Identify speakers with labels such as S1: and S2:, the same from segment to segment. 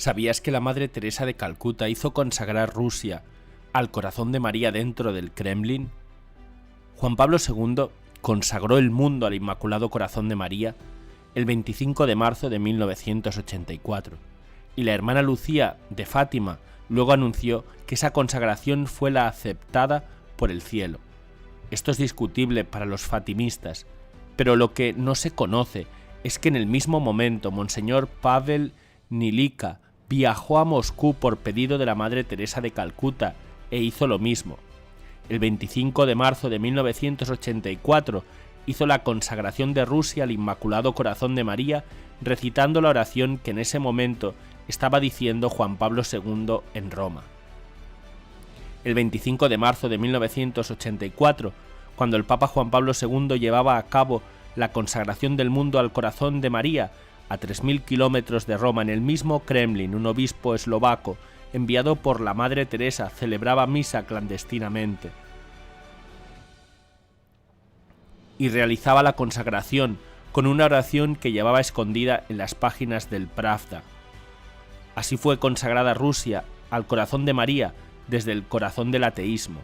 S1: ¿Sabías que la Madre Teresa de Calcuta hizo consagrar Rusia al corazón de María dentro del Kremlin? Juan Pablo II consagró el mundo al Inmaculado Corazón de María el 25 de marzo de 1984, y la hermana Lucía de Fátima luego anunció que esa consagración fue la aceptada por el cielo. Esto es discutible para los fatimistas, pero lo que no se conoce es que en el mismo momento Monseñor Pavel Nilika viajó a Moscú por pedido de la Madre Teresa de Calcuta e hizo lo mismo. El 25 de marzo de 1984 hizo la consagración de Rusia al Inmaculado Corazón de María, recitando la oración que en ese momento estaba diciendo Juan Pablo II en Roma. El 25 de marzo de 1984, cuando el Papa Juan Pablo II llevaba a cabo la consagración del mundo al Corazón de María, a 3.000 kilómetros de Roma, en el mismo Kremlin, un obispo eslovaco enviado por la Madre Teresa celebraba misa clandestinamente y realizaba la consagración con una oración que llevaba escondida en las páginas del Pravda. Así fue consagrada Rusia al Corazón de María desde el corazón del ateísmo.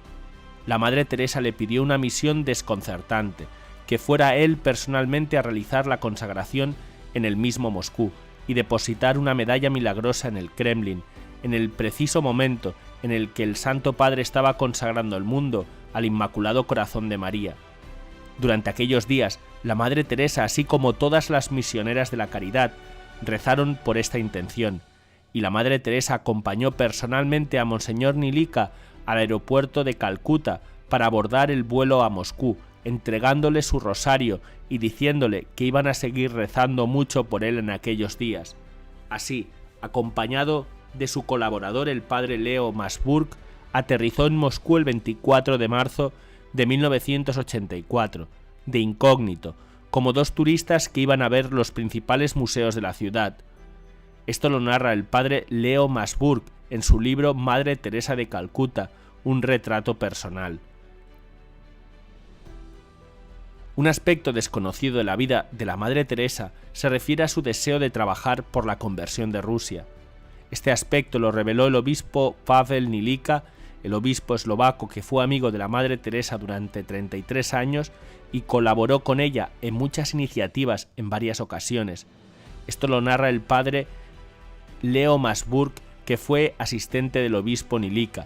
S1: La Madre Teresa le pidió una misión desconcertante, que fuera él personalmente a realizar la consagración en el mismo Moscú y depositar una medalla milagrosa en el Kremlin, en el preciso momento en el que el Santo Padre estaba consagrando el mundo al Inmaculado Corazón de María. Durante aquellos días, la Madre Teresa, así como todas las misioneras de la caridad, rezaron por esta intención, y la Madre Teresa acompañó personalmente a Monseñor Nilika al aeropuerto de Calcuta para abordar el vuelo a Moscú, entregándole su rosario y diciéndole que iban a seguir rezando mucho por él en aquellos días. Así, acompañado de su colaborador el padre Leo Masburg, aterrizó en Moscú el 24 de marzo de 1984, de incógnito, como dos turistas que iban a ver los principales museos de la ciudad. Esto lo narra el padre Leo Masburg en su libro Madre Teresa de Calcuta, un retrato personal. Un aspecto desconocido de la vida de la Madre Teresa se refiere a su deseo de trabajar por la conversión de Rusia. Este aspecto lo reveló el obispo Pavel Nilika, el obispo eslovaco que fue amigo de la Madre Teresa durante 33 años y colaboró con ella en muchas iniciativas en varias ocasiones. Esto lo narra el padre Leo Masburg, que fue asistente del obispo Nilika.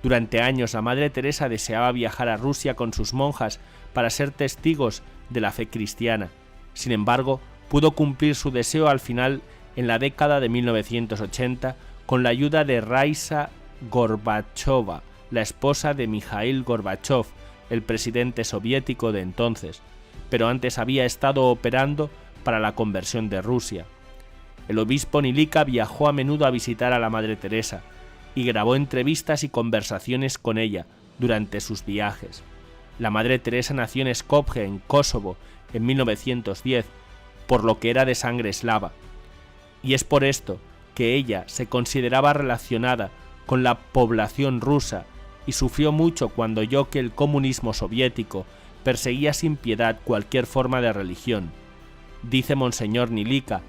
S1: Durante años la Madre Teresa deseaba viajar a Rusia con sus monjas para ser testigos de la fe cristiana. Sin embargo, pudo cumplir su deseo al final en la década de 1980 con la ayuda de Raisa Gorbachova, la esposa de Mikhail Gorbachev, el presidente soviético de entonces, pero antes había estado operando para la conversión de Rusia. El obispo Nilika viajó a menudo a visitar a la Madre Teresa y grabó entrevistas y conversaciones con ella durante sus viajes. La Madre Teresa nació en Skopje, en Kosovo, en 1910, por lo que era de sangre eslava, y es por esto que ella se consideraba relacionada con la población rusa y sufrió mucho cuando oyó que el comunismo soviético perseguía sin piedad cualquier forma de religión. Dice Monseñor Nilika: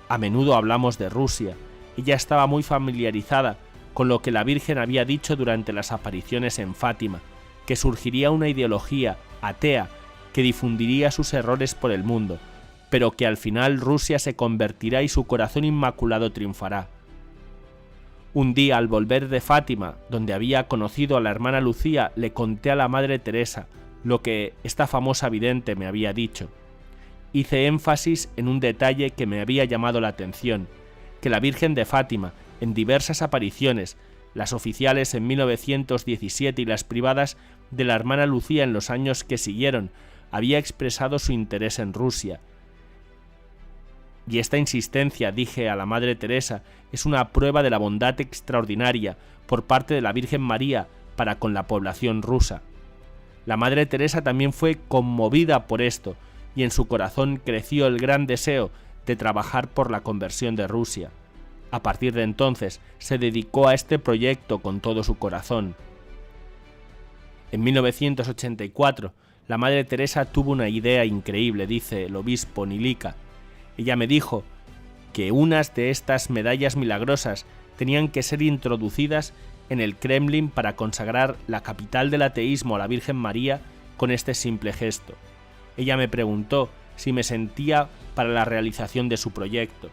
S1: a menudo hablamos de Rusia. Ella estaba muy familiarizada con lo que la Virgen había dicho durante las apariciones en Fátima, que surgiría una ideología atea que difundiría sus errores por el mundo, pero que al final Rusia se convertirá y su corazón inmaculado triunfará. Un día, al volver de Fátima, donde había conocido a la hermana Lucía, le conté a la Madre Teresa lo que esta famosa vidente me había dicho. Hice énfasis en un detalle que me había llamado la atención, que la Virgen de Fátima, en diversas apariciones, las oficiales en 1917 y las privadas de la hermana Lucía en los años que siguieron, había expresado su interés en Rusia. Y esta insistencia, dije a la Madre Teresa, es una prueba de la bondad extraordinaria por parte de la Virgen María para con la población rusa. La Madre Teresa también fue conmovida por esto, y en su corazón creció el gran deseo de trabajar por la conversión de Rusia. A partir de entonces se dedicó a este proyecto con todo su corazón. En 1984, la Madre Teresa tuvo una idea increíble, dice el obispo Nilika. Ella me dijo que unas de estas medallas milagrosas tenían que ser introducidas en el Kremlin para consagrar la capital del ateísmo a la Virgen María con este simple gesto. Ella me preguntó si me sentía para la realización de su proyecto.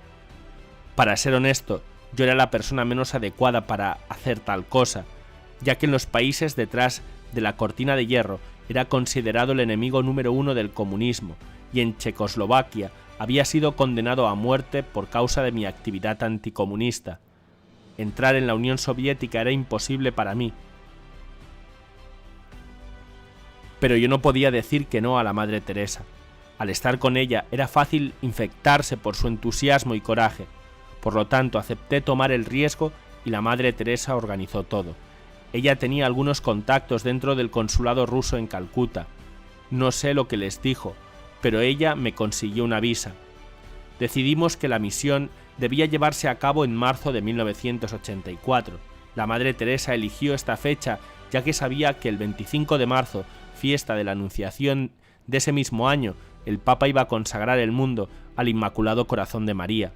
S1: Para ser honesto, yo era la persona menos adecuada para hacer tal cosa, ya que en los países detrás de la cortina de hierro era considerado el enemigo número uno del comunismo, y en Checoslovaquia había sido condenado a muerte por causa de mi actividad anticomunista. Entrar en la Unión Soviética era imposible para mí. Pero yo no podía decir que no a la Madre Teresa. Al estar con ella era fácil infectarse por su entusiasmo y coraje. Por lo tanto, acepté tomar el riesgo y la Madre Teresa organizó todo. Ella tenía algunos contactos dentro del consulado ruso en Calcuta. No sé lo que les dijo, pero ella me consiguió una visa. Decidimos que la misión debía llevarse a cabo en marzo de 1984. La Madre Teresa eligió esta fecha ya que sabía que el 25 de marzo, fiesta de la Anunciación de ese mismo año, el Papa iba a consagrar el mundo al Inmaculado Corazón de María.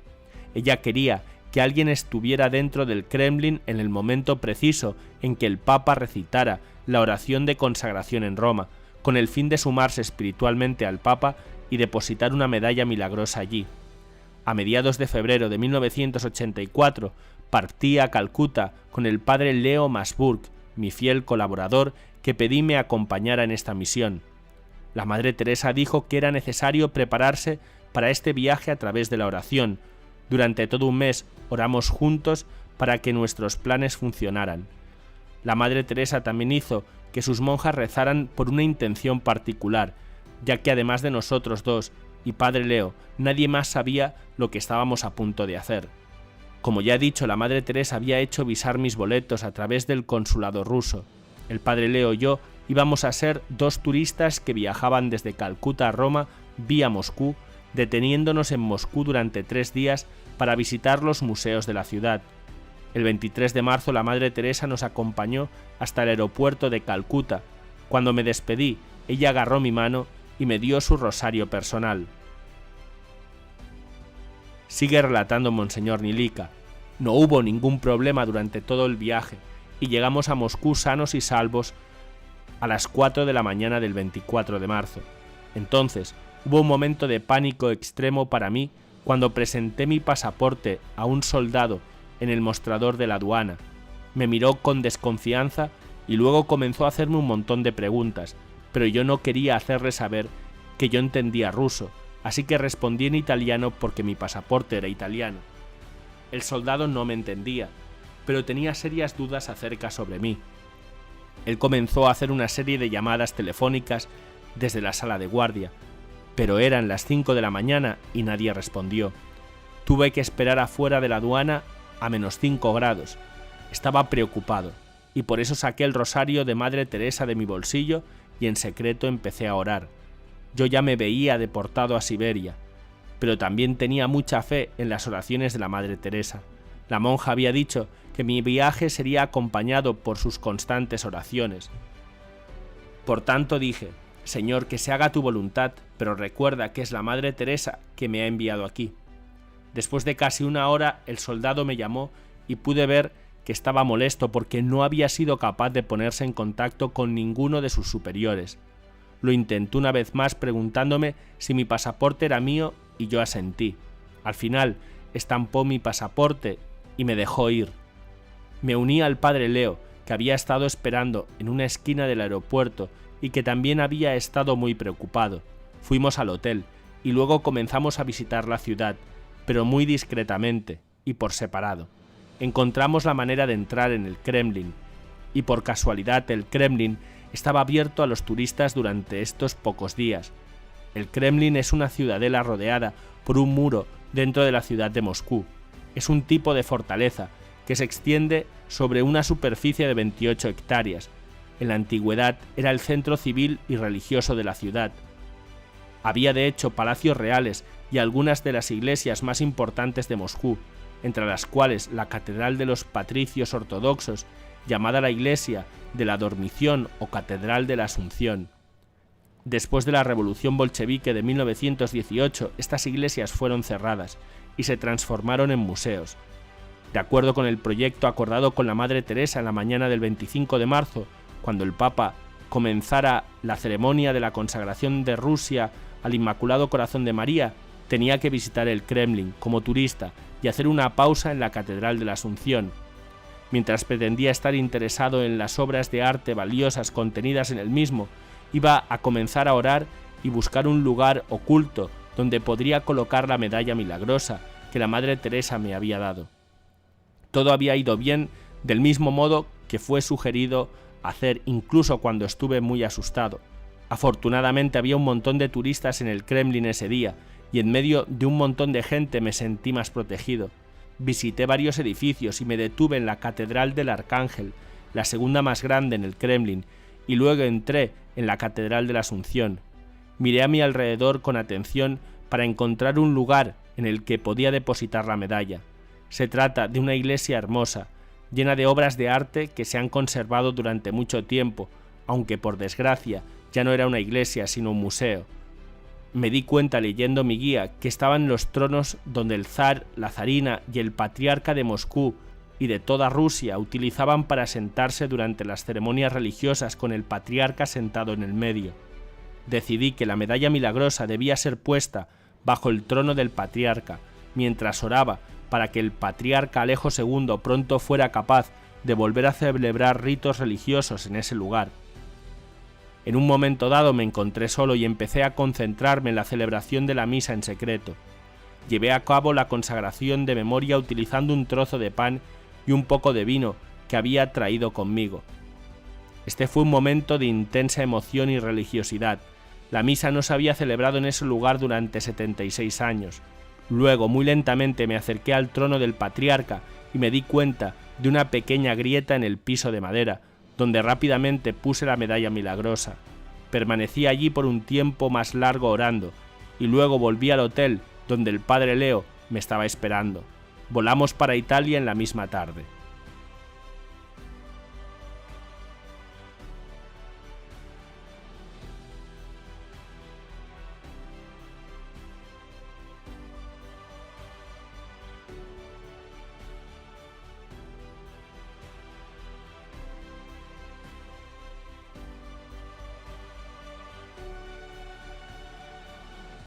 S1: Ella quería que alguien estuviera dentro del Kremlin en el momento preciso en que el Papa recitara la oración de consagración en Roma, con el fin de sumarse espiritualmente al Papa y depositar una medalla milagrosa allí. A mediados de febrero de 1984 partí a Calcuta con el padre Leo Masburg, mi fiel colaborador, que pedí me acompañara en esta misión. La Madre Teresa dijo que era necesario prepararse para este viaje a través de la oración. Durante todo un mes oramos juntos para que nuestros planes funcionaran. La Madre Teresa también hizo que sus monjas rezaran por una intención particular, ya que además de nosotros dos y Padre Leo, nadie más sabía lo que estábamos a punto de hacer. Como ya he dicho, la Madre Teresa había hecho visar mis boletos a través del consulado ruso. El Padre Leo y yo íbamos a ser dos turistas que viajaban desde Calcuta a Roma vía Moscú, deteniéndonos en Moscú durante 3 días para visitar los museos de la ciudad. El 23 de marzo la Madre Teresa nos acompañó hasta el aeropuerto de Calcuta. Cuando me despedí, ella agarró mi mano y me dio su rosario personal. Sigue relatando Monseñor Nilika. No hubo ningún problema durante todo el viaje y llegamos a Moscú sanos y salvos a las 4 de la mañana del 24 de marzo. Entonces, hubo un momento de pánico extremo para mí cuando presenté mi pasaporte a un soldado en el mostrador de la aduana. Me miró con desconfianza y luego comenzó a hacerme un montón de preguntas, pero yo no quería hacerle saber que yo entendía ruso, así que respondí en italiano porque mi pasaporte era italiano. El soldado no me entendía, pero tenía serias dudas acerca sobre mí. Él comenzó a hacer una serie de llamadas telefónicas desde la sala de guardia, pero eran las 5 de la mañana y nadie respondió. Tuve que esperar afuera de la aduana a -5 grados. Estaba preocupado, y por eso saqué el rosario de Madre Teresa de mi bolsillo y en secreto empecé a orar. Yo ya me veía deportado a Siberia, pero también tenía mucha fe en las oraciones de la Madre Teresa. La monja había dicho que mi viaje sería acompañado por sus constantes oraciones. Por tanto dije: Señor, que se haga tu voluntad, pero recuerda que es la Madre Teresa que me ha enviado aquí. Después de casi 1 hora, el soldado me llamó y pude ver que estaba molesto porque no había sido capaz de ponerse en contacto con ninguno de sus superiores. Lo intentó una vez más preguntándome si mi pasaporte era mío y yo asentí. Al final, estampó mi pasaporte y me dejó ir. Me uní al padre Leo, que había estado esperando en una esquina del aeropuerto y que también había estado muy preocupado. Fuimos al hotel y luego comenzamos a visitar la ciudad, pero muy discretamente y por separado. Encontramos la manera de entrar en el Kremlin, y por casualidad el Kremlin estaba abierto a los turistas durante estos pocos días. El Kremlin es una ciudadela rodeada por un muro dentro de la ciudad de Moscú. Es un tipo de fortaleza que se extiende sobre una superficie de 28 hectáreas. En la antigüedad era el centro civil y religioso de la ciudad. Había de hecho palacios reales y algunas de las iglesias más importantes de Moscú, entre las cuales la Catedral de los Patricios Ortodoxos, llamada la Iglesia de la Dormición o Catedral de la Asunción. Después de la revolución bolchevique de 1918, estas iglesias fueron cerradas y se transformaron en museos. De acuerdo con el proyecto acordado con la Madre Teresa en la mañana del 25 de marzo, cuando el Papa comenzara la ceremonia de la consagración de Rusia al Inmaculado Corazón de María, tenía que visitar el Kremlin como turista y hacer una pausa en la Catedral de la Asunción. Mientras pretendía estar interesado en las obras de arte valiosas contenidas en el mismo, iba a comenzar a orar y buscar un lugar oculto donde podría colocar la medalla milagrosa que la Madre Teresa me había dado. Todo había ido bien, del mismo modo que fue sugerido hacer incluso cuando estuve muy asustado. Afortunadamente había un montón de turistas en el Kremlin ese día, y en medio de un montón de gente me sentí más protegido. Visité varios edificios y me detuve en la Catedral del Arcángel, la segunda más grande en el Kremlin, y luego entré en la Catedral de la Asunción. Miré a mi alrededor con atención para encontrar un lugar en el que podía depositar la medalla. Se trata de una iglesia hermosa, llena de obras de arte que se han conservado durante mucho tiempo, aunque por desgracia ya no era una iglesia sino un museo. Me di cuenta leyendo mi guía que estaban los tronos donde el zar, la zarina y el patriarca de Moscú y de toda Rusia utilizaban para sentarse durante las ceremonias religiosas con el patriarca sentado en el medio. Decidí que la medalla milagrosa debía ser puesta bajo el trono del patriarca, mientras oraba para que el patriarca Alejo II pronto fuera capaz de volver a celebrar ritos religiosos en ese lugar. En un momento dado me encontré solo y empecé a concentrarme en la celebración de la misa en secreto. Llevé a cabo la consagración de memoria utilizando un trozo de pan y un poco de vino que había traído conmigo. Este fue un momento de intensa emoción y religiosidad. La misa no se había celebrado en ese lugar durante 76 años. Luego, muy lentamente, me acerqué al trono del patriarca y me di cuenta de una pequeña grieta en el piso de madera, donde rápidamente puse la medalla milagrosa. Permanecí allí por un tiempo más largo orando, y luego volví al hotel donde el padre Leo me estaba esperando. Volamos para Italia en la misma tarde.